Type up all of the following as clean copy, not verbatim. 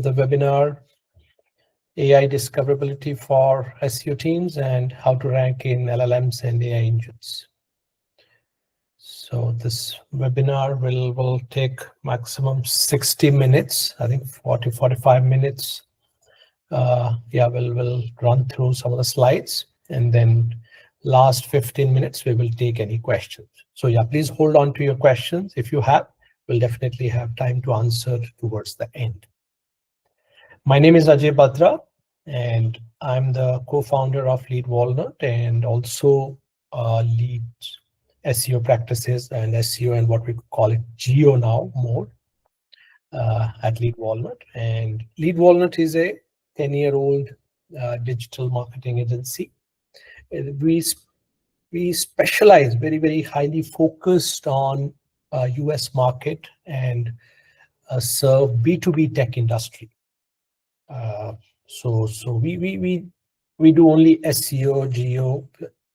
to the webinar, AI Discoverability for SEO teams and how to rank in LLMs and AI engines. So this webinar will take maximum 60 minutes, I think 45 minutes. We'll run through some of the slides, and then last 15 minutes, we will take any questions. So yeah, please hold on to your questions. If you have, we'll definitely have time to answer towards the end. My name is Ajay Batra, and I'm the co-founder of LeadWalnut and also lead SEO practices and SEO and what we call it Geo now more at LeadWalnut. And LeadWalnut is a 10-year-old digital marketing agency. We specialize very highly focused on US market and serve B2B tech industry. So we do only SEO, Geo.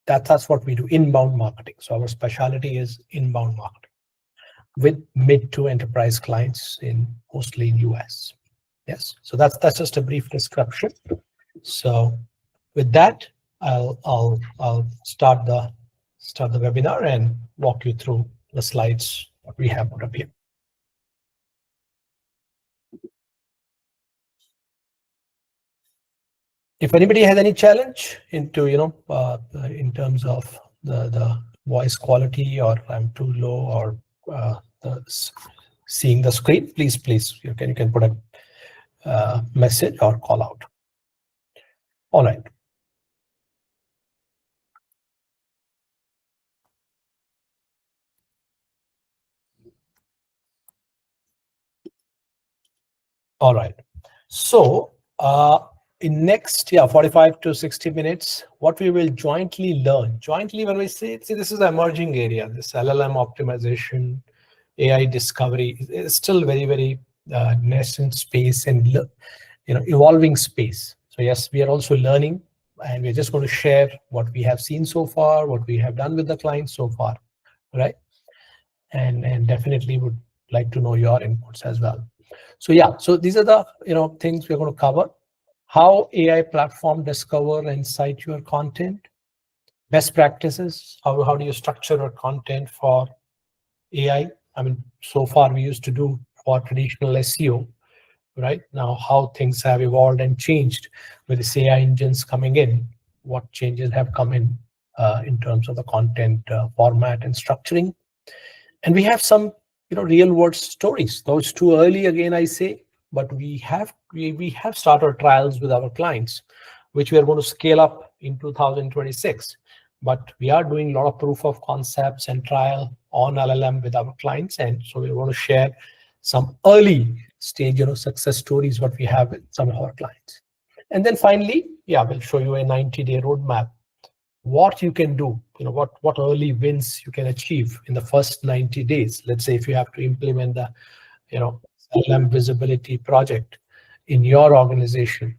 That's what we do, inbound marketing. So our specialty is inbound marketing with mid to enterprise clients mostly in US. Yes, so that's just a brief description. So with that, I'll start the webinar and walk you through the slides that we have put up here. If anybody has any challenge into in terms of the voice quality, or I'm too low, or seeing the screen, please you can put a message or call out. All right. All right. So in next 45 to 60 minutes, what we will jointly learn. Jointly, when we see this is an emerging area. This LLM optimization, AI discovery is still very nascent space and evolving space. So yes, we are also learning, and we're just going to share what we have seen so far, what we have done with the clients so far, right? And definitely would like to know your inputs as well. So yeah, so these are the things we're going to cover. How AI platform discover and cite your content, best practices, how do you structure your content for AI? I mean, so far we used to do for traditional SEO, right? Now how things have evolved and changed with this AI engines coming in, what changes have come in terms of the content format and structuring. And we have some real world stories. Those too early, again I say, but we have started trials with our clients, which we are going to scale up in 2026. But we are doing a lot of proof of concepts and trial on LLM with our clients, and so we want to share some early stage success stories what we have with some of our clients. And then finally, we'll show you a 90-day roadmap, what you can do, what early wins you can achieve in the first 90 days. Let's say if you have to implement the LLM visibility project in your organization,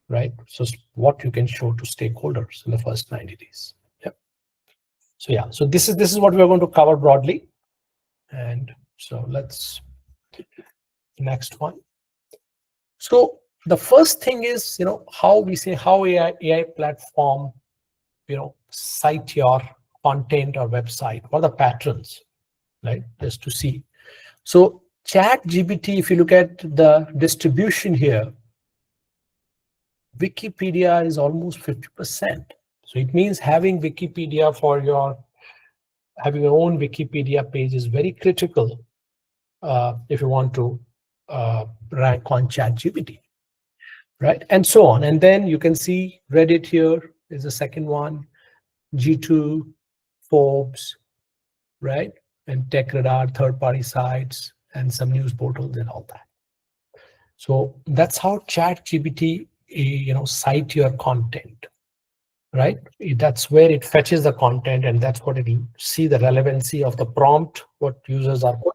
right? So what you can show to stakeholders in the first 90 days. So this is what we're going to cover broadly. And so let's next one. So the first thing is how we say how AI platform cite your content or website. What are the patterns, right? Just to see. So ChatGPT, if you look at the distribution here, Wikipedia is almost 50%. So it means having Wikipedia having your own Wikipedia page is very critical if you want to rank on ChatGPT, right? And so on. And then you can see Reddit here is the second one, G2, Forbes, right? And TechRadar, third-party sites, and some news portals and all that. So that's how ChatGPT, cite your content, right? That's where it fetches the content, and that's what it will see the relevancy of the prompt, what users are putting,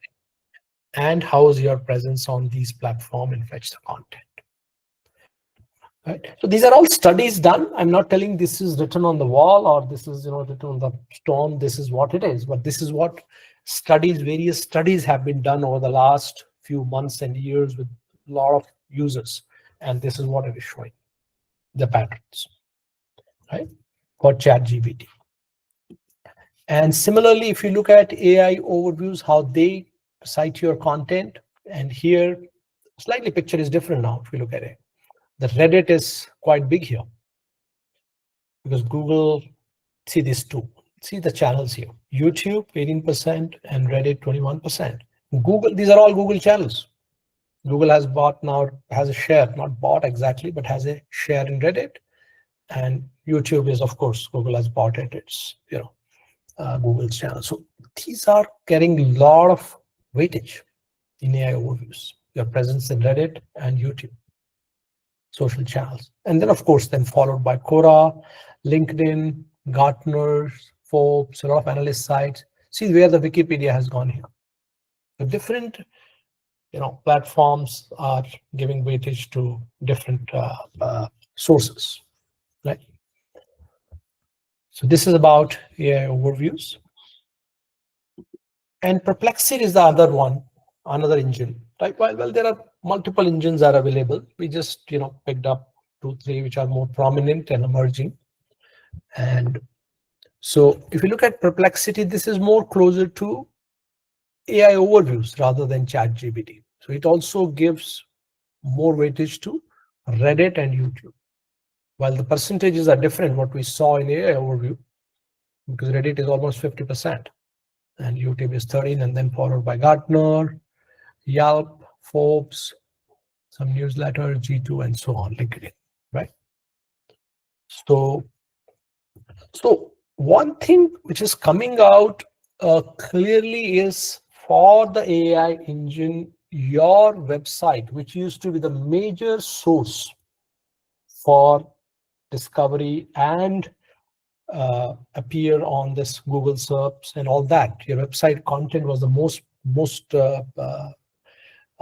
and how's your presence on these platforms and fetch the content. Right. So these are all studies done. I'm not telling this is written on the wall or this is written on the stone. This is what it is, but this is what various studies have been done over the last few months and years with lot of users, and this is what it is showing, the patterns, right, for ChatGPT. And similarly, if you look at AI overviews, how they cite your content, and here slightly picture is different now. If you look at it, the Reddit is quite big here because Google, see these two, see the channels here, YouTube 18% and Reddit 21%. Google, these are all Google channels. Google has bought now, has a share, not bought exactly, but has a share in Reddit. And YouTube is, of course, Google has bought it. It's, Google's channel. So these are carrying a lot of weightage in AI overviews. Your presence in Reddit and YouTube, social channels. And then, of course, then followed by Quora, LinkedIn, Gartner, Forbes, a lot of analyst sites. See where the Wikipedia has gone here. The different platforms are giving weightage to different sources, right? So this is about AI overviews. And Perplexity is the other one, another engine, right? Well, there are multiple engines are available. We just picked up 2, 3 which are more prominent and emerging. And so if you look at Perplexity, this is more closer to AI overviews rather than ChatGPT. So it also gives more weightage to Reddit and YouTube. While the percentages are different, what we saw in AI overview, because Reddit is almost 50% and YouTube is 13, and then followed by Gartner, Yelp, Forbes, some newsletter, G2, and so on, LinkedIn, right? So one thing which is coming out clearly is, for the AI engine, your website, which used to be the major source for discovery and appear on this Google search and all that, your website content was the most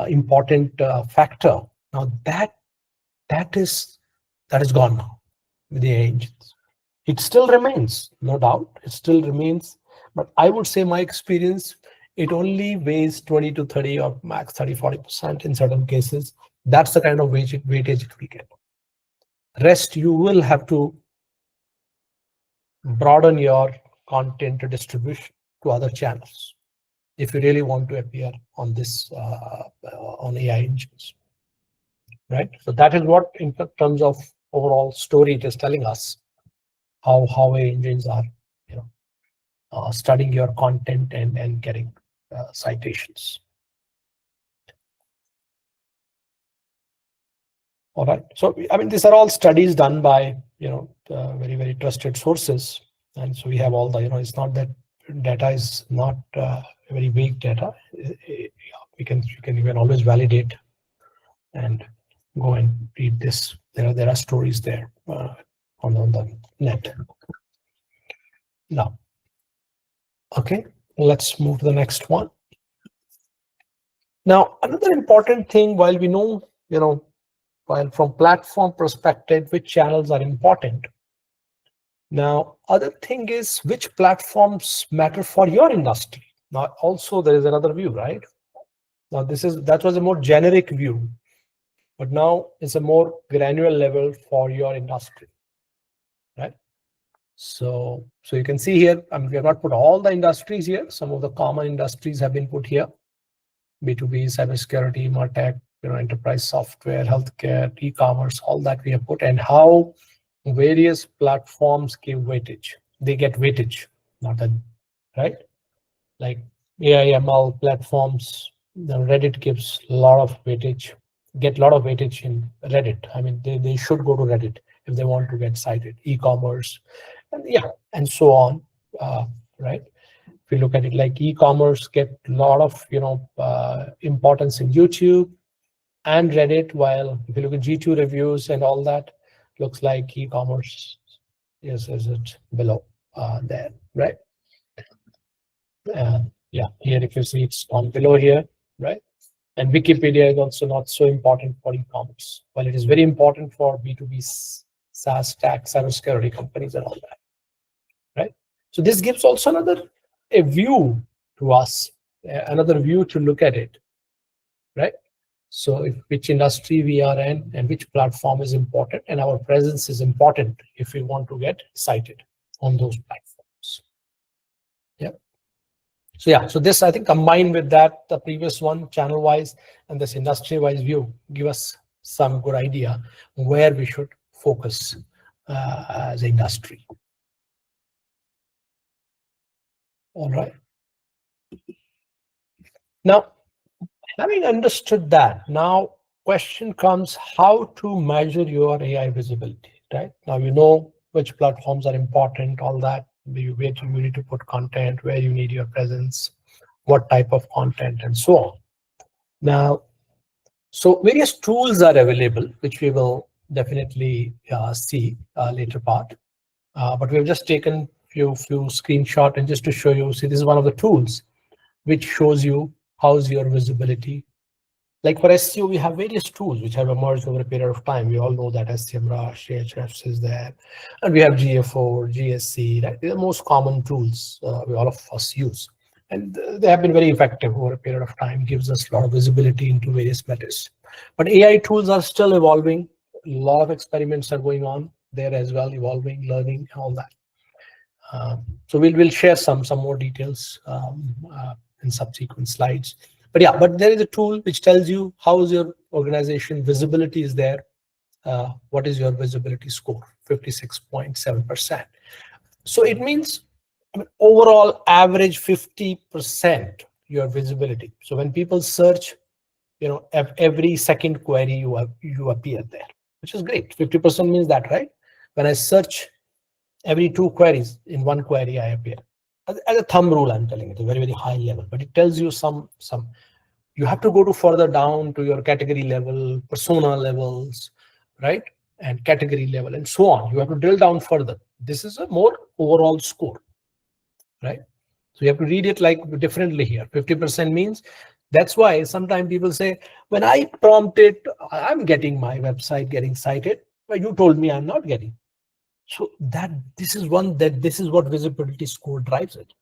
important factor. Now that is gone now with the AI engines. It still remains, no doubt, it still remains, but I would say my experience, it only weighs 20 to 30 or max 30-40% in certain cases. That's the kind of weightage it will get. Rest, you will have to broaden your content distribution to other channels if you really want to appear on this on AI engines, right? So that is what, in terms of overall story, it is telling us how AI engines are studying your content and getting citations. All right. So I mean, these are all studies done by very, very trusted sources, and so we have all the it's not that data is not very weak data. You can always validate and go and read this. There are stories there on the net. Now, okay, let's move to the next one. Now, another important thing, while we know while from platform perspective, which channels are important. Now, other thing is which platforms matter for your industry. Now, also there is another view, right? Now, that was a more generic view, but now it's a more granular level for your industry, right? So you can see here, I mean, we have not put all the industries here. Some of the common industries have been put here: B2B, cybersecurity, MarTech, enterprise software, healthcare, e-commerce, all that we have put, and how various platforms give weightage. They get weightage, not that, right? Like AI ML platforms, Reddit gives a lot of weightage, get a lot of weightage in Reddit. I mean, they should go to Reddit if they want to get cited. E-commerce, and so on, right? If you look at it, like e-commerce get a lot of importance in YouTube and Reddit, while if you look at G2 reviews and all that, looks like e-commerce is it below there, right? Here if you see, it's on below here, right? And Wikipedia is also not so important for e-commerce, while it is very important for B2B SaaS, tax, cybersecurity companies and all that, right? So this gives also a view to us, another view to look at it, right? So which industry we are in and which platform is important, and our presence is important if we want to get cited on those platforms. Yeah. So yeah, so this I think combined with that, the previous one channel wise and this industry wise view give us some good idea where we should focus as an industry. All right. Now, having understood that, now question comes how to measure your AI visibility, right? Now you know which platforms are important, all that, where you need to put content, where you need your presence, what type of content, and so on. Now, so various tools are available, which we will definitely see later part. But we've just taken few screenshot and just to show you, see, this is one of the tools which shows you how's your visibility. Like for SEO, we have various tools which have emerged over a period of time. We all know that SEMrush, Ahrefs is there, and we have GA4, GSC. Right? They're the most common tools we all of us use. And they have been very effective over a period of time, gives us a lot of visibility into various matters. But AI tools are still evolving. A lot of experiments are going on there as well, evolving, learning, all that. So we'll share some more details in subsequent slides. But yeah, but there is a tool which tells you how is your organization visibility is there. What is your visibility score? 56.7%. So it means, I mean, overall average 50% your visibility. So when people search, you know, every second query you appear there, which is great. 50% means that, right? When I search every 2 queries, in 1 query I appear. As a thumb rule, I'm telling it, a very, very high level, but it tells you some, you have to go to further down to your category level, persona levels, right? And category level and so on. You have to drill down further. This is a more overall score, right? So you have to read it like differently here. 50% means, that's why sometimes people say, when I prompted, I'm getting my website getting cited, but you told me I'm not getting. So this is what visibility score drives it.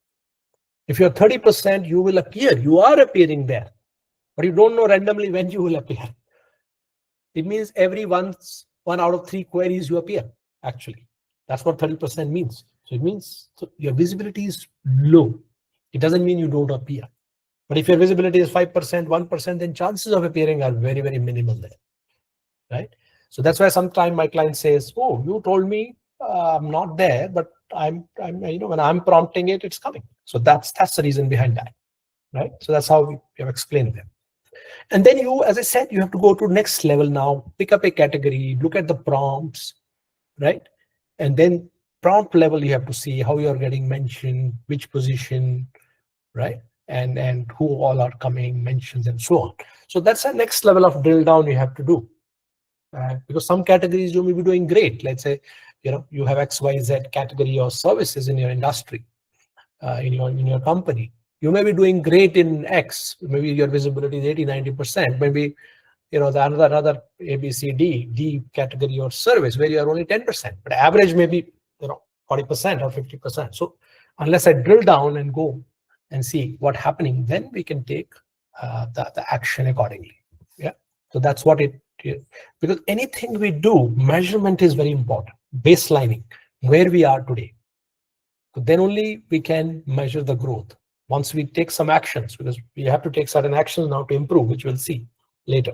If you're 30%, you will appear, you are appearing there, but you don't know randomly when you will appear. It means every one out of 3 queries you appear, actually. That's what 30% means. So it means your visibility is low. It doesn't mean you don't appear. But if your visibility is 5%, 1%, then chances of appearing are very, very minimal there, right? So that's why sometimes my client says, oh, you told me I'm not there, but I'm you know, when I'm prompting it, it's coming. So that's the reason behind that, right? So that's how we have explained them. And then you, as I said, you have to go to next level now, pick up a category, look at the prompts, right? And then prompt level, you have to see how you're getting mentioned, which position, right? And who all are coming, mentions, and so on. So that's the next level of drill down you have to do. Because some categories you may be doing great. Let's say, you know, you have XYZ category or services in your industry, in your company. You may be doing great in X. Maybe your visibility is 80-90%. Maybe, you know, the another D category or service where you are only 10%, but average may be, you know, 40% or 50%. So unless I drill down and go and see what's happening, then we can take the action accordingly. Yeah. So that's what it is. Because anything we do, measurement is very important. Baselining, where we are today. So then only we can measure the growth. Once we take some actions, because we have to take certain actions now to improve, which we'll see later.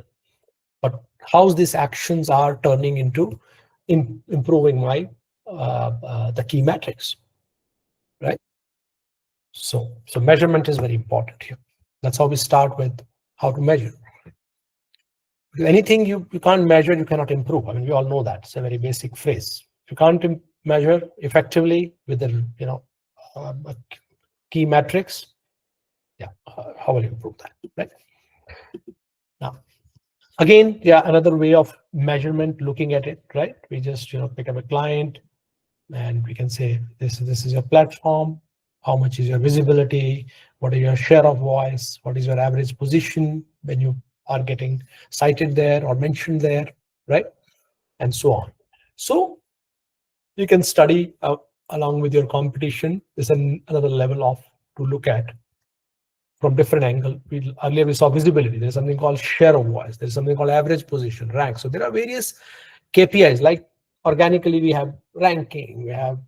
But how these actions are turning into improving my the key metrics, right? So measurement is very important here. That's how we start with how to measure. Because anything you can't measure, you cannot improve. I mean, we all know that. It's a very basic phrase. If you can't measure effectively with the, you know, key metrics, yeah, how will you improve that, right? Now, again, yeah, another way of measurement, looking at it, right? We just, you know, pick up a client and we can say, this is your platform. How much is your visibility? What is your share of voice? What is your average position when you are getting cited there or mentioned there, right? And so on. So you can study along with your competition. There's another level of to look at from different angle. Earlier we saw visibility. There's something called share of voice. There's something called average position, rank. So there are various KPIs. Like organically, we have ranking, we have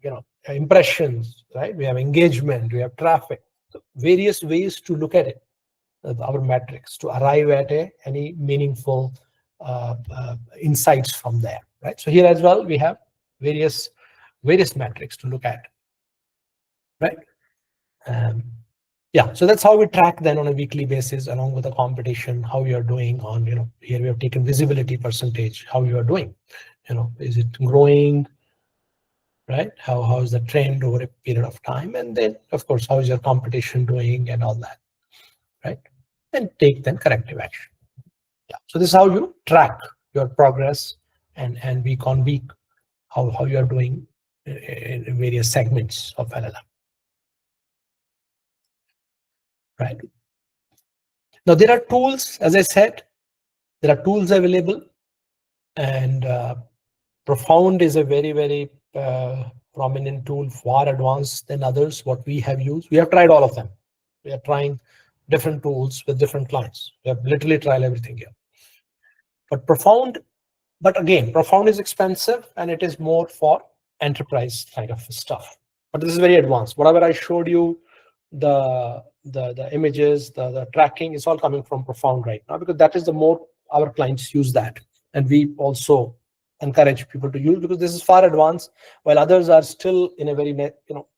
impressions, right? We have engagement, we have traffic. So various ways to look at it, our metrics, to arrive at any meaningful insights from there, right? So here as well, we have various metrics to look at, right? Yeah, so that's how we track then on a weekly basis, along with the competition, how you are doing on, here we have taken visibility percentage, how you are doing, is it growing, right? How is the trend over a period of time? And then, of course, how is your competition doing and all that, right? And take then corrective action. Yeah, so this is how you track your progress and week on week, how you are doing in various segments of LLM, right? Now, there are tools, as I said, there are tools available, and Profound is a very, very prominent tool, far advanced than others, what we have used. We have tried all of them. We are trying different tools with different clients. We have literally tried everything here. But again, Profound is expensive and it is more for enterprise kind of stuff. But this is very advanced. Whatever I showed you, the images, the tracking is all coming from Profound right now, because that is the more our clients use that. And we also encourage people to use, because this is far advanced, while others are still in a very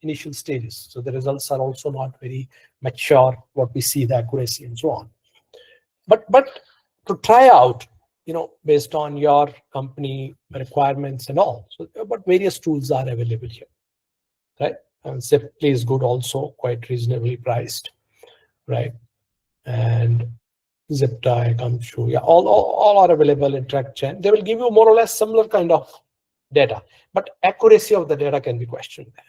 initial stages. So the results are also not very mature, what we see, the accuracy and so on. But to try out, based on your company requirements and all. So, but various tools are available here, right? And Ziply is good also, quite reasonably priced, right? And ZipTie, Gumshoe, yeah, all are available in TrackChain. They will give you more or less similar kind of data, but accuracy of the data can be questioned there.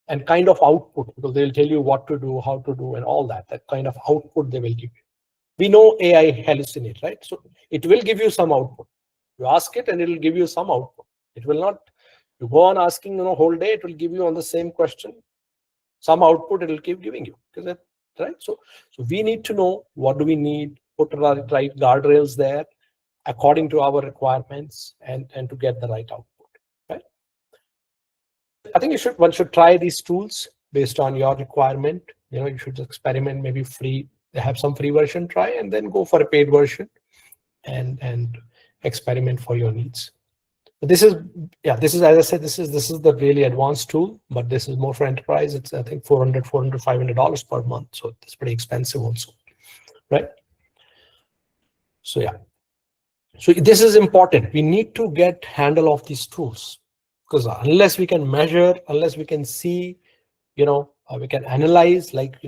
And kind of output, because they'll tell you what to do, how to do, and all that. That kind of output they will give you. We know AI hallucinate, right? So it will give you some output. You ask it and it will give you some output. It will not, you go on asking whole day, it will give you on the same question, some output it will keep giving you. Right? So we need to know what do we need, put the right guardrails there according to our requirements and to get the right output, right? I think one should try these tools based on your requirement. You should experiment, maybe free. They have some free version, try, and then go for a paid version and experiment for your needs. But this is, as I said, this is the really advanced tool, but this is more for enterprise. It's, I think, $400, $500 per month. So it's pretty expensive also, right? So yeah. So this is important. We need to get handle of these tools, because unless we can measure, unless we can see, we can analyze, like,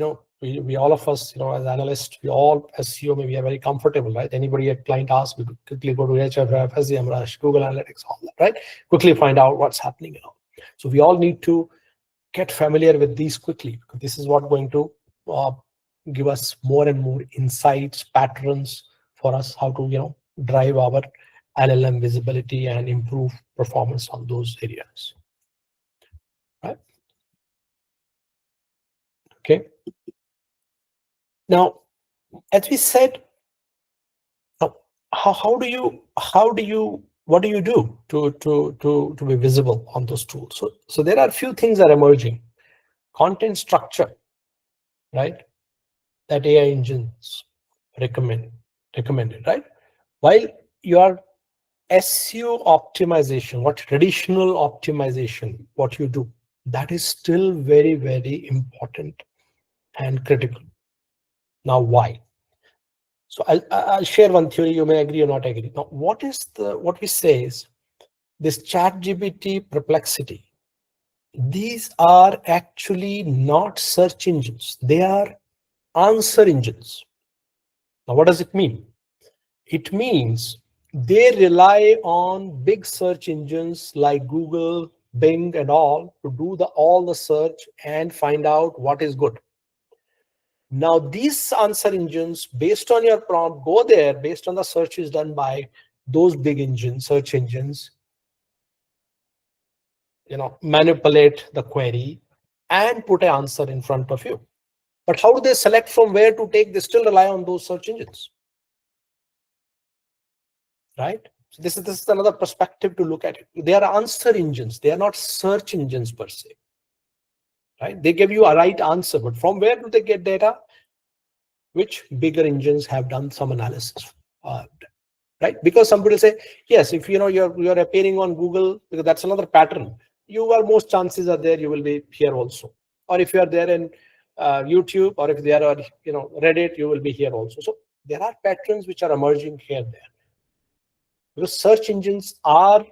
we all of us, as analysts, we all SEO, maybe are very comfortable, right? Anybody, a client asks, we quickly go to HFF, SEMrush, Google Analytics, all that, right? Quickly find out what's happening. So we all need to get familiar with these quickly, because this is what going to give us more and more insights, patterns for us, how to, drive our LLM visibility and improve performance on those areas, right? Okay. Now, as we said, what do you do to be visible on those tools? So there are a few things that are emerging. Content structure, right? That AI engines recommended, right? While your SEO optimization, what traditional optimization, what you do, that is still very, very important and critical. Now, why? So I'll share one theory. You may agree or not agree. Now, what we say is this ChatGPT perplexity. These are actually not search engines. They are answer engines. Now, what does it mean? It means they rely on big search engines like Google, Bing, and all to do all the search and find out what is good. Now, these answer engines, based on your prompt, go there based on the searches done by those big search engines, manipulate the query and put an answer in front of you. But how do they select from where to take? They still rely on those search engines, right? So this is another perspective to look at it. They are answer engines. They are not search engines per se, right? They give you a right answer, but from where do they get data? Which bigger engines have done some analysis, right? Because somebody will say, yes, if you're appearing on Google, because that's another pattern. You are most chances are there you will be here also, or if you are there in YouTube, or if there are Reddit, you will be here also. So there are patterns which are emerging here there, because search engines are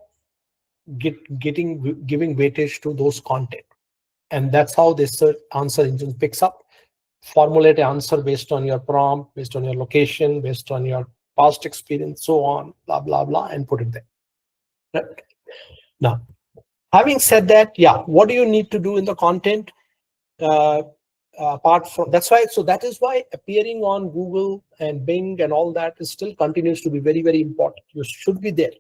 giving weightage to those content, and that's how this search answer engine picks up, formulate an answer based on your prompt, based on your location, based on your past experience, so on, blah blah blah, and put it there. Right? Now, having said that, yeah, what do you need to do in the content? Apart from that's why, so that is why appearing on Google and Bing and all that is still continues to be very, very important. You should be there.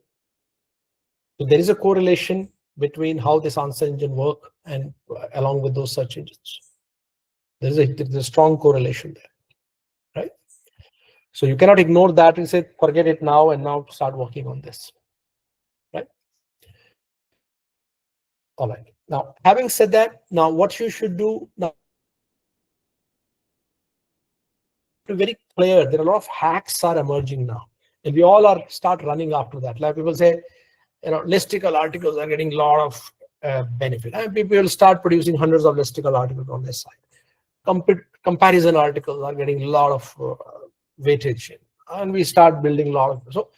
So there is a correlation between how this answer engine work and along with those search engines. There's a strong correlation there, right? So you cannot ignore that and say, forget it now and now start working on this, right? All right. Now, having said that, now what you should do now, to be very clear, there are a lot of hacks are emerging now, and we all are start running after that. Like people say, listicle articles are getting a lot of benefit, and people will start producing hundreds of listicle articles on their site. Comparison articles are getting a lot of weightage, and we start building a lot of. So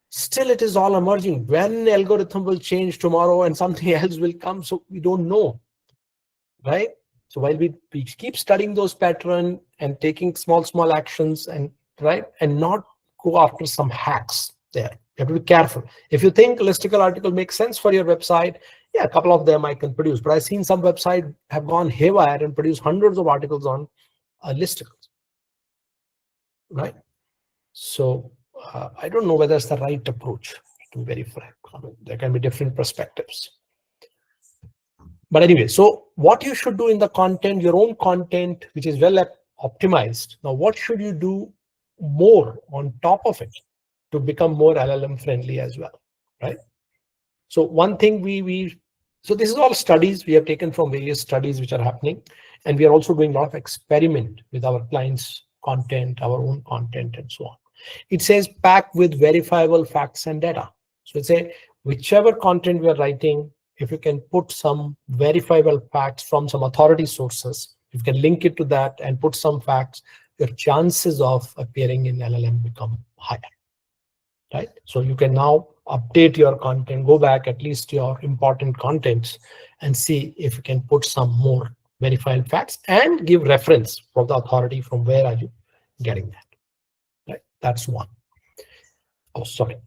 still, it is all emerging. When the algorithm will change tomorrow and something else will come, so we don't know, right? So while we keep studying those patterns and taking small actions, and right, and not go after some hacks there. You have to be careful. If you think a listicle article makes sense for your website, yeah, a couple of them I can produce. But I've seen some websites have gone haywire and produced hundreds of articles on listicles, right? So I don't know whether it's the right approach, to be very frank. I mean, there can be different perspectives. But anyway, so what you should do in the content, your own content, which is well optimized. Now, what should you do more on top of it to become more LLM friendly as well, right? So one thing so this is all studies we have taken from various studies which are happening, and we are also doing a lot of experiment with our clients' content, our own content, and so on. It says pack with verifiable facts and data. So it's a whichever content we are writing, if you can put some verifiable facts from some authority sources, you can link it to that and put some facts, your chances of appearing in LLM become higher, right? So you can now update your content, go back at least your important contents and see if you can put some more verified facts and give reference from the authority from where are you getting that, right? That's one. Oh, sorry.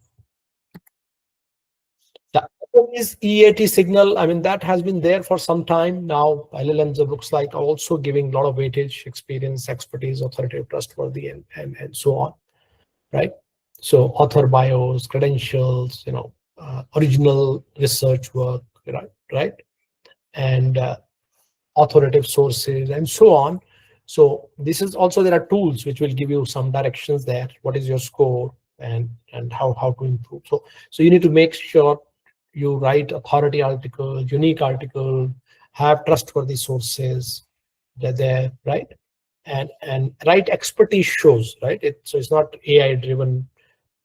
The other is EAT signal. I mean, that has been there for some time now. LLMs, it looks like, are also giving a lot of weightage, experience, expertise, authoritative, trustworthy, and so on, right? So author bios, credentials, original research work, right? And authoritative sources and so on. So this is also, there are tools which will give you some directions there. What is your score and how to improve. So you need to make sure you write authority article, unique article, have trustworthy sources. They're there, right? And write expertise shows, right? So it's not AI driven,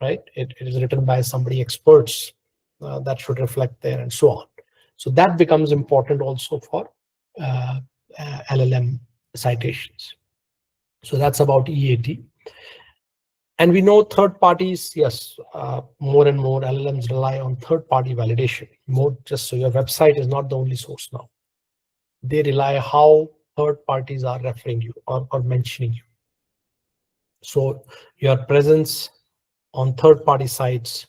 right? It is written by somebody experts that should reflect there and so on. So that becomes important also for LLM citations. So that's about EAT. And we know third parties, yes, more and more LLMs rely on third party validation. More, just so your website is not the only source now. They rely how third parties are referring you or mentioning you. So your presence on third party sites,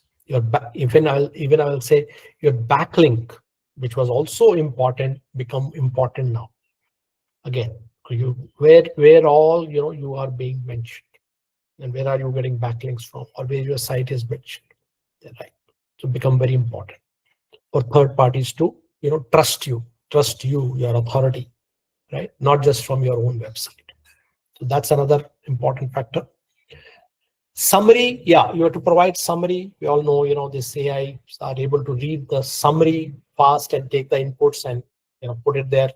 even I will say your backlink, which was also important, become important now. Again, where all you are being mentioned, and where are you getting backlinks from, or where your site is mentioned, right? So become very important for third parties to trust you, your authority, right? Not just from your own website. So that's another important factor. Summary, yeah, you have to provide summary. We all know, this AI are able to read the summary fast and take the inputs and put it there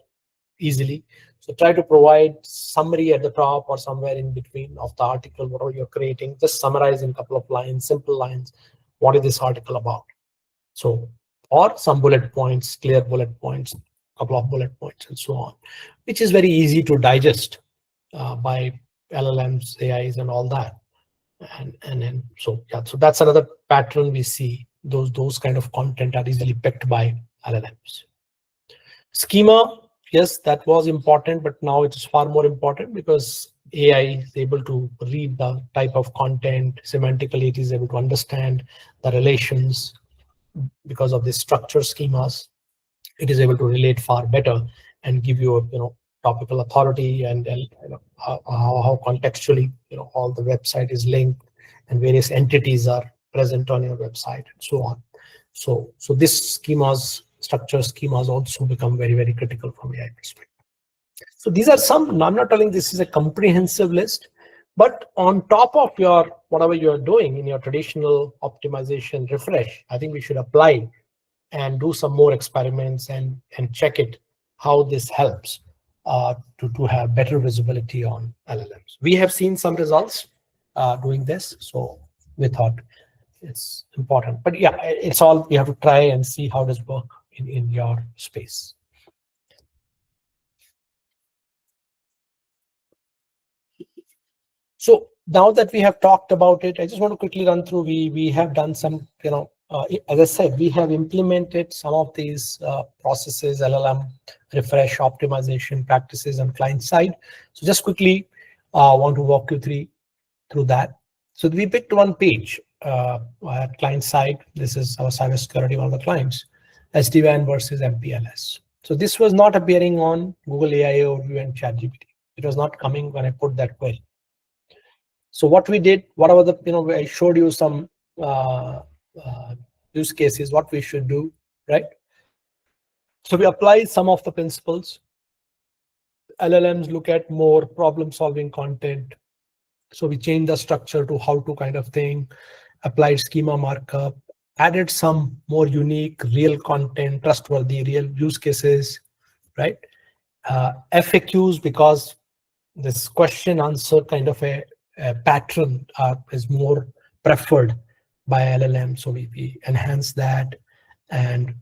easily. So try to provide summary at the top or somewhere in between of the article, whatever you're creating. Just summarize in a couple of lines, simple lines. What is this article about? So, or some bullet points, clear bullet points, couple of bullet points, and so on, which is very easy to digest by LLMs, AIs, and all that. And then so yeah, so that's another pattern we see. Those kind of content are easily picked by LLMs. Schema, yes, that was important, but now it is far more important because AI is able to read the type of content semantically. It is able to understand the relations because of the structure schemas. It is able to relate far better and give you a topical authority and how contextually all the website is linked and various entities are present on your website and so on. So this structure schemas also become very, very critical from AI perspective. So these are some. I'm not telling this is a comprehensive list, but on top of your whatever you're doing in your traditional optimization refresh, I think we should apply and do some more experiments and check it how this helps to have better visibility on LLMs. We have seen some results doing this, so we thought it's important. But yeah, it's all you have to try and see how does work in your space. So now that we have talked about it, I just want to quickly run through. We have done some, as I said, we have implemented some of these processes, LLM refresh optimization practices on client side. So just quickly want to walk you through that. So we picked one page at client side. This is our cybersecurity, one of the clients, SD-WAN versus MPLS. So this was not appearing on Google AI Overview and ChatGPT. It was not coming when I put that query. So what we did, whatever I showed you some use cases, what we should do, right? So we apply some of the principles. LLMs look at more problem-solving content. So we changed the structure to how to kind of thing, applied schema markup, added some more unique, real content, trustworthy, real use cases, right? FAQs, because this question answer kind of a pattern is more preferred by LLM. So we enhance that, and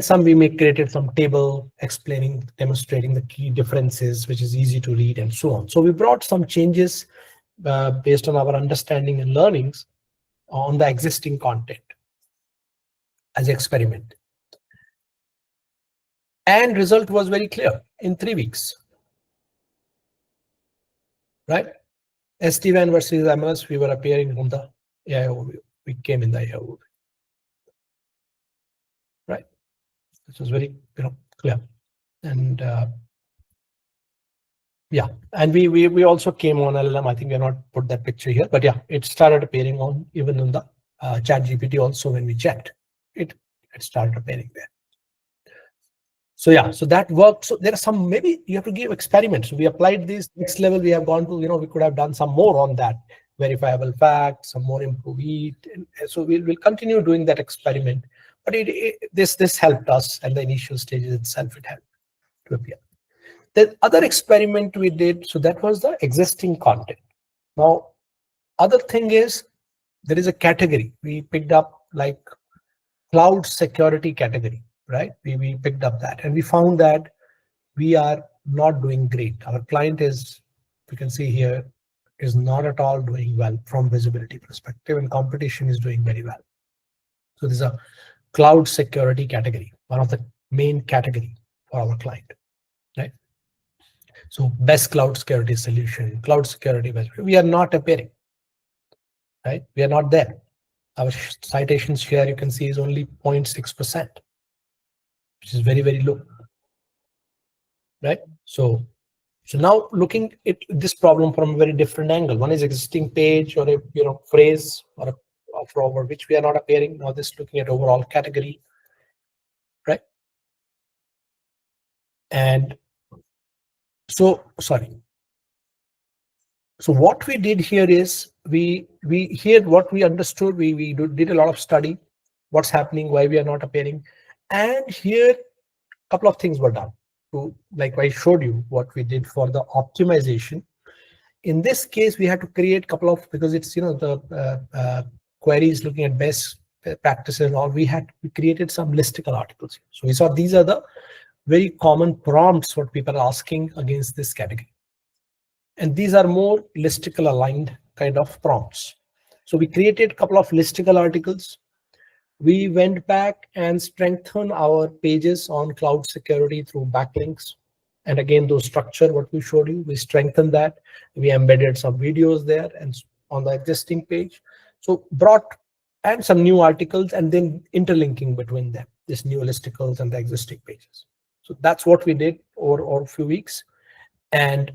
some we created some table demonstrating the key differences, which is easy to read and so on. So we brought some changes based on our understanding and learnings on the existing content as experiment. And result was very clear in 3 weeks, right? SD-WAN versus MLS, we were appearing on the AI overview. We came in the AI overview, right? This was very clear. And yeah, and we also came on LLM. I think we have not put that picture here, but yeah, it started appearing on even on the ChatGPT also when we checked. It started appearing there. So yeah, so that worked. So there are some, maybe you have to give experiments. So we applied this next level. We have gone to, we could have done some more on that verifiable facts, some more improve it. And so we'll continue doing that experiment. But this helped us at the initial stages itself. It helped to appear. The other experiment we did, so that was the existing content. Now, other thing is there is a category we picked up, like cloud security category, right? We picked up that, and we found that we are not doing great. Our client is, you can see here, is not at all doing well from visibility perspective, and competition is doing very well. So there's a cloud security category, one of the main category for our client, right? So best cloud security solution, cloud security, we are not appearing, right? We are not there. Our citation share, you can see, is only 0.6%, which is very, very low, right? So now looking at this problem from a very different angle. One is existing page or a phrase or over which we are not appearing. Now this looking at overall category, right? And so sorry. So what we did here is we here what we understood, did a lot of study, what's happening, why we are not appearing, and here a couple of things were done. To, like I showed you what we did for the optimization. In this case, we had to create a couple of, because it's, you know, the queries looking at best practices and all, we created some listicle articles. So we saw these are the very common prompts what people are asking against this category. And these are more listicle aligned kind of prompts. So we created a couple of listicle articles. We went back and strengthened our pages on cloud security through backlinks. And again, those structure, what we showed you, we strengthened that. We embedded some videos there and on the existing page. So brought and some new articles and then interlinking between them, this new listicles and the existing pages. So that's what we did over a few weeks. And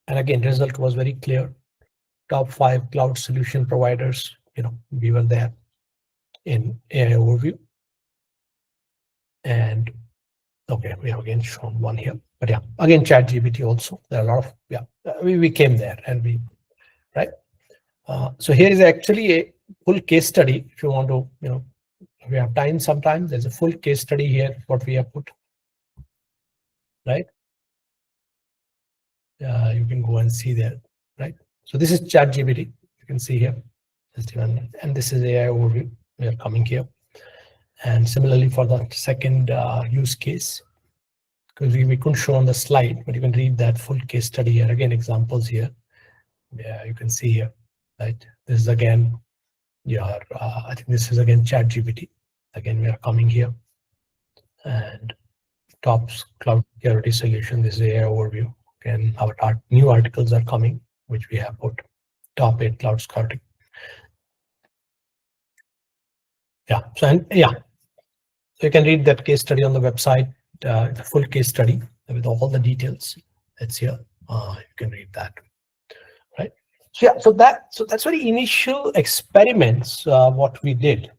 again, result was very clear. Top 5 cloud solution providers, you know, we were there in AI overview. And okay, we have again shown one here, but yeah, again, ChatGPT also, there are a lot of, yeah, we came there and we, right? So here is actually a full case study. If you want to, you know, if we have time sometimes, there's a full case study here, what we have put, right? You can go and see there, right? So this is ChatGPT, you can see here, and this is AI overview. We are coming here. And similarly for the second use case, because we couldn't show on the slide, but you can read that full case study here. Again, examples here. Yeah, you can see here, right? This is again, yeah, I think this is again ChatGPT. Again, we are coming here. And top cloud security solution, this is AI overview. Again, our new articles are coming, which we have put top 8 cloud security. Yeah, so and yeah, so you can read that case study on the website, the full case study with all the details. It's here. You can read that, right? So yeah, so that's very initial experiments what we did,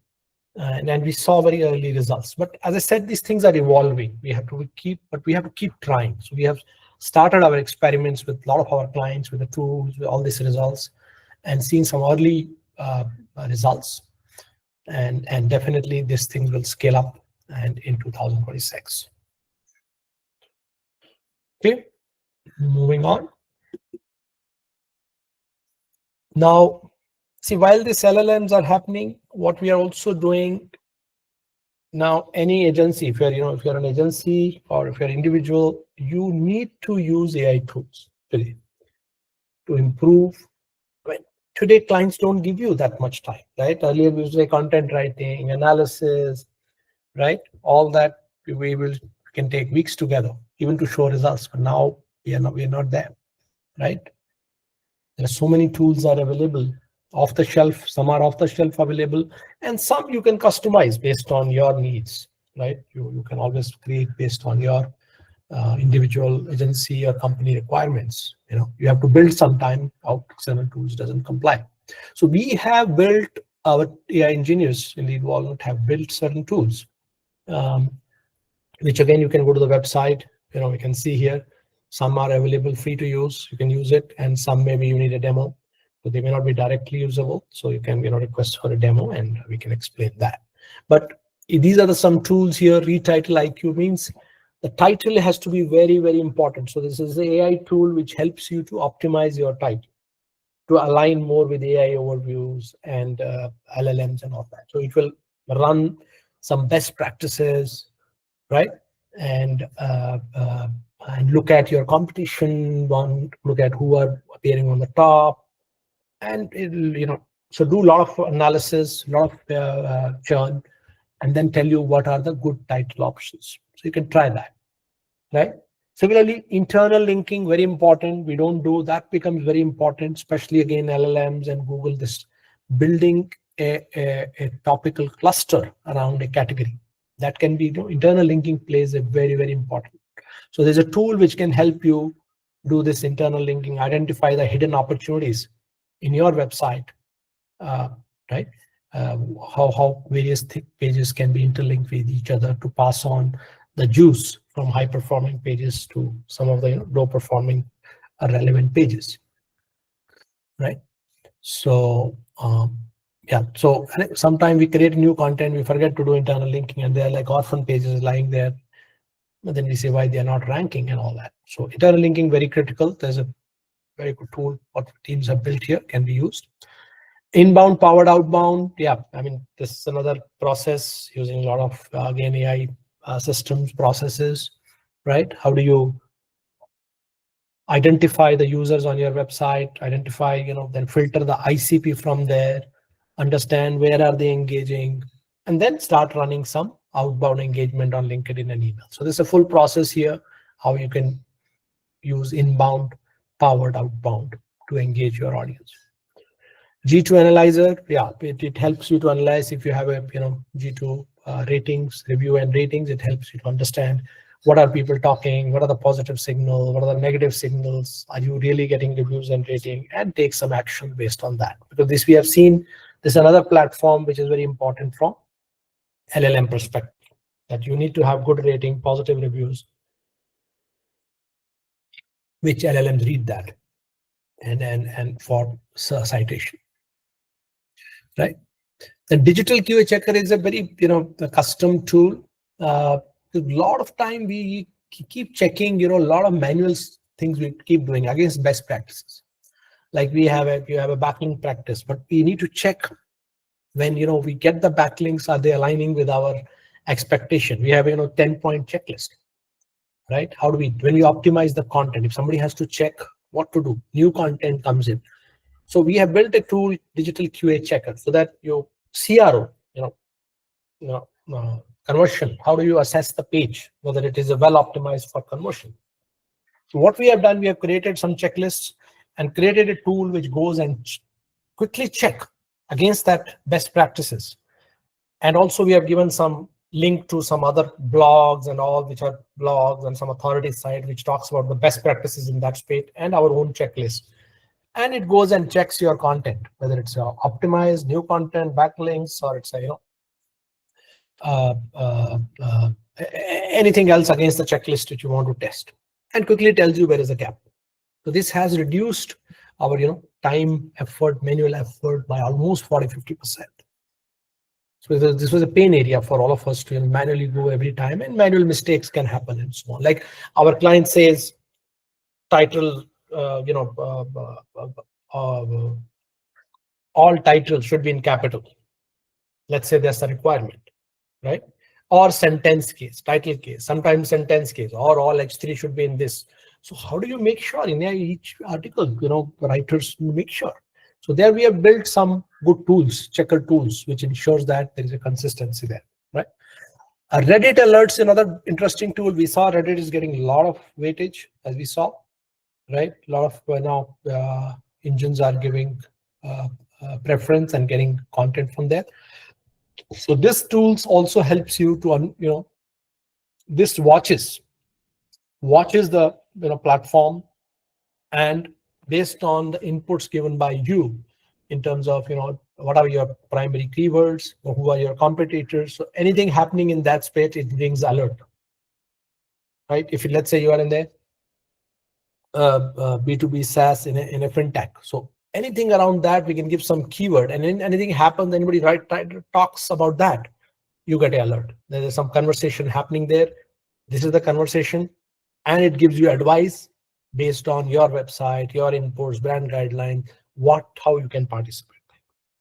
and we saw very early results. But as I said, these things are evolving. We have to keep trying. So we have started our experiments with a lot of our clients with the tools, with all these results, and seen some early results. And definitely these things will scale up and in 2026. Okay, moving on. Now, see, while these LLMs are happening, what we are also doing now, any agency, if you're an agency or if you're an individual, you need to use AI tools today to improve. Today, clients don't give you that much time, right? Earlier, we used to say content writing, analysis, right? All that we can take weeks together, even to show results. But now we are not there, right? There are so many tools are available off the shelf. Some are off the shelf available, and some you can customize based on your needs, right? You can always create based on your individual agency or company requirements. You know, you have to build sometime out external tools doesn't comply. So we have built, our AI engineers in LeadWalnut have built certain tools, which again, you can go to the website, you know, we can see here, some are available free to use, you can use it, and some maybe you need a demo, so they may not be directly usable. So you can, request for a demo and we can explain that. But these are some tools here. Retitle IQ means the title has to be very, very important. So this is the AI tool which helps you to optimize your title to align more with AI overviews and LLMs and all that. So it will run some best practices, right? And look at your competition, look at who are appearing on the top, and it'll, so do a lot of analysis, a lot of churn, and then tell you what are the good title options. So you can try that, right? Similarly, internal linking, very important. We don't do that, becomes very important, especially again, LLMs and Google, this building a topical cluster around a category. That can be, internal linking plays a very, very important. So there's a tool which can help you do this internal linking, identify the hidden opportunities in your website, right? How various pages can be interlinked with each other to pass on the juice from high performing pages to some of the low performing relevant pages. right? So yeah, so sometimes we create new content, we forget to do internal linking, and they're like orphan pages lying there. But then we say why they are not ranking and all that. So internal linking, very critical. There's a very good tool what teams have built here, can be used. Inbound powered outbound. Yeah, I mean, this is another process using a lot of again AI systems, processes, right? How do you identify the users on your website, identify, then filter the ICP from there, understand where are they engaging, and then start running some outbound engagement on LinkedIn and email. So there's a full process here, how you can use inbound powered outbound to engage your audience. G2 analyzer, yeah, it helps you to analyze if you have a G2 ratings, review and ratings. It helps you to understand what are people talking, what are the positive signals, what are the negative signals, are you really getting reviews and rating, and take some action based on that. Because this we have seen, this is another platform which is very important from LLM perspective, that you need to have good rating, positive reviews, which LLMs read that and for citation, right? The digital QA checker is a very a custom tool. A lot of time we keep checking, a lot of manual things we keep doing against best practices. Like you have a backlink practice, but we need to check when we get the backlinks, are they aligning with our expectation? We have 10-point checklist, right? How do we, when we optimize the content, if somebody has to check what to do, new content comes in. So we have built a tool, digital QA checker, so that your CRO, conversion, how do you assess the page whether it is well optimized for conversion? So what we have done, we have created some checklists and created a tool which goes and quickly check against that best practices. And also we have given some link to some other blogs and all, which are blogs and some authority site which talks about the best practices in that space, and our own checklist. And it goes and checks your content, whether it's optimized new content, backlinks, or it's anything else against the checklist that you want to test, and quickly tells you where is the gap. So this has reduced our time, effort, manual effort by almost 40-50%. So this was a pain area for all of us to manually go every time, and manual mistakes can happen and so on. Like our client says, title, all titles should be in capital. Let's say that's the requirement, right? Or sentence case, title case, sometimes sentence case, or all H3 should be in this. So how do you make sure in each article, writers make sure? So there we have built some good tools, checker tools, which ensures that there is a consistency there, right? Reddit alerts, another interesting tool. We saw Reddit is getting a lot of weightage, as we saw, right? A lot of now engines are giving preference and getting content from there. So this tools also helps you to this watches the platform, and based on the inputs given by you in terms of what are your primary keywords, or who are your competitors. So anything happening in that space, it brings alert, right? If let's say you are in the B2B SaaS in a fintech, so anything around that we can give some keyword, and then anything happens, anybody talks about that, you get an alert. There is some conversation happening there. This is the conversation, and it gives you advice based on your website, your inputs, brand guidelines, how you can participate,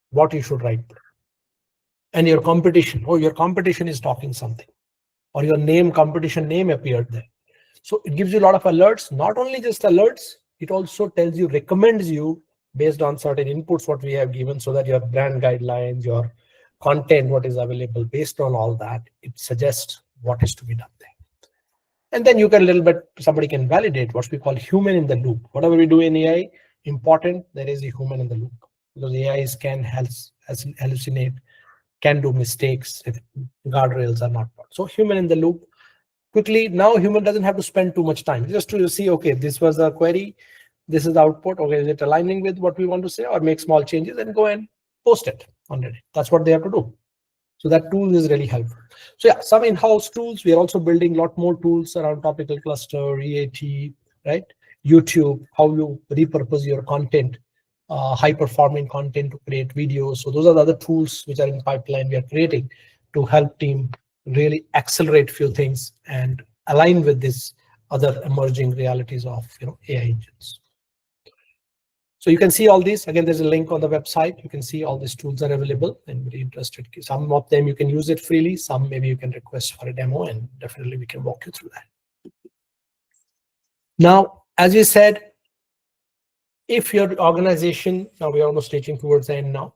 what you should write there. And your competition, your competition is talking something, or your competition name appeared there. So it gives you a lot of alerts. Not only just alerts, it also tells you, recommends you based on certain inputs what we have given, so that your brand guidelines, your content, what is available, based on all that, it suggests what is to be done there. And then you can somebody can validate, what we call human in the loop. Whatever we do in AI, important, there is a human in the loop, because AI can hallucinate, can do mistakes if guardrails are not followed. So human in the loop. Quickly, now human doesn't have to spend too much time, just to see, okay, this was the query, this is the output, okay, is it aligning with what we want to say, or make small changes and go and post it on Reddit. That's what they have to do. So that tool is really helpful. So yeah, some in-house tools. We are also building a lot more tools around topical cluster, EAT, right? YouTube, how you repurpose your content high performing content to create videos. So those are the other tools which are in pipeline we are creating to help team really accelerate few things and align with this other emerging realities of AI engines. So you can see all these. Again, there's a link on the website. You can see all these tools are available and very interested. Some of them you can use it freely. Some maybe you can request for a demo, and definitely we can walk you through that. Now, as you said, if your organization, now we're almost reaching towards the end now,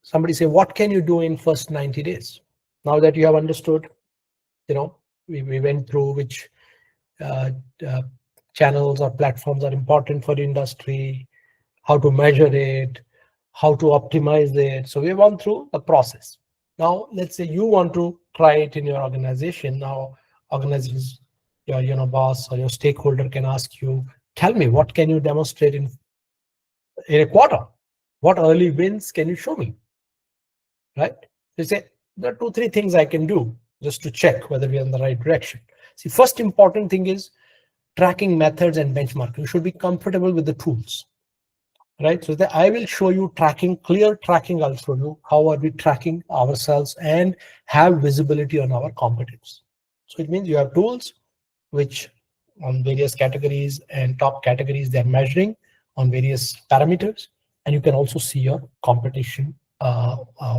somebody say, what can you do in first 90 days? Now that you have understood, we went through which channels or platforms are important for the industry, how to measure it, how to optimize it. So we went through the process. Now, let's say you want to try it in your organization. Now, organizations, your boss or your stakeholder can ask you, tell me, what can you demonstrate in a quarter? What early wins can you show me? Right? You say, there are 2-3 things I can do just to check whether we're in the right direction. See, first important thing is tracking methods and benchmarking. You should be comfortable with the tools, right? So I will show you tracking, clear tracking. I'll show you how are we tracking ourselves and have visibility on our competence. So it means you have tools which on various categories and top categories, they're measuring on various parameters, and you can also see your competition,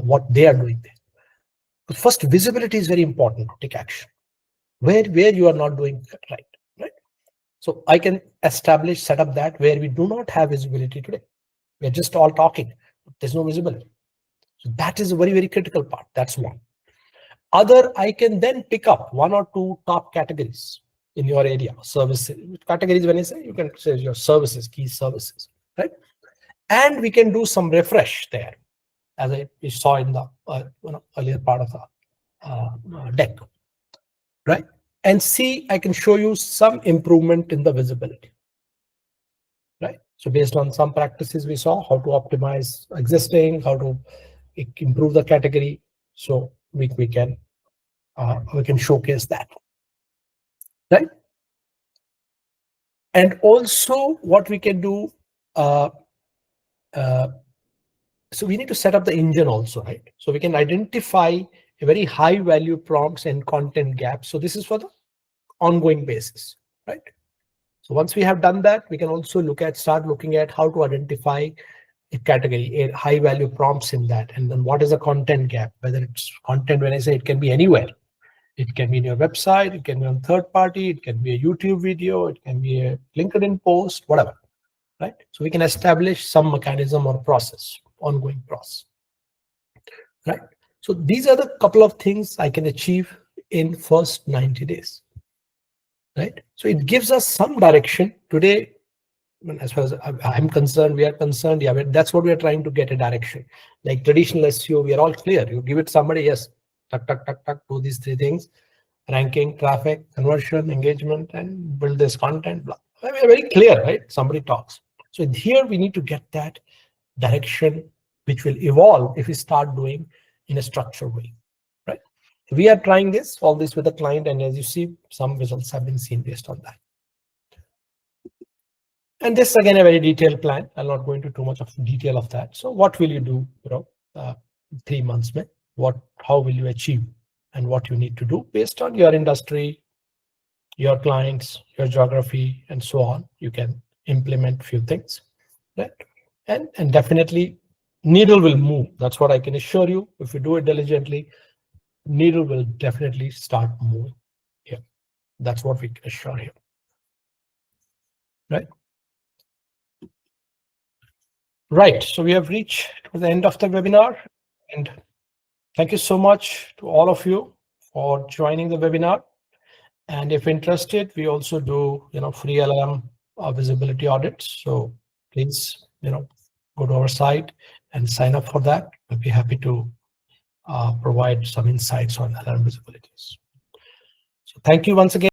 what they are doing there. But first, visibility is very important to take action. Where you are not doing that right? So I can establish, set up that where we do not have visibility today. We're just all talking, but there's no visibility. So that is a very, very critical part. That's one. Other, I can then pick up 1 or 2 top categories in your area, services. Categories, when I say, you can say your services, key services, right? And we can do some refresh there, as we saw in the earlier part of the deck, right? And see, I can show you some improvement in the visibility, right? So based on some practices we saw, how to optimize existing, how to improve the category. So we can showcase that, right? And also what we can do, so we need to set up the engine also, right? So we can identify a very high value prompts and content gaps. So this is for the ongoing basis, right? So once we have done that, we can also start looking at how to identify a category, a high value prompts in that. And then what is a content gap? Whether it's content, when I say it can be anywhere. It can be in your website, it can be on third party, it can be a YouTube video, it can be a LinkedIn post, whatever, right? So we can establish some mechanism or process, ongoing process, right? So these are the couple of things I can achieve in first 90 days, right? So it gives us some direction today. As far as I'm concerned, we are concerned, yeah, that's what we are trying to get, a direction. Like traditional SEO, we are all clear. You give it somebody, yes, tuck, do these 3 things: ranking, traffic, conversion, engagement, and build this content. Blah. We are very clear, right? Somebody talks. So here we need to get that direction, which will evolve if we start doing in a structured way, right? We are trying all this with the client, and as you see, some results have been seen based on that. And this again a very detailed plan. I'll not go into too much of detail of that. So what will you do? 3 months, how will you achieve, and what you need to do based on your industry, your clients, your geography, and so on. You can implement few things, right? And definitely needle will move. That's what I can assure you. If you do it diligently, needle will definitely start moving here. That's what we can assure you, right? Right. So we have reached to the end of the webinar, and thank you so much to all of you for joining the webinar. And if interested, we also do free LLM visibility audits. So please go to our site and sign up for that. We'll be happy to provide some insights on LLM visibilities. So thank you once again.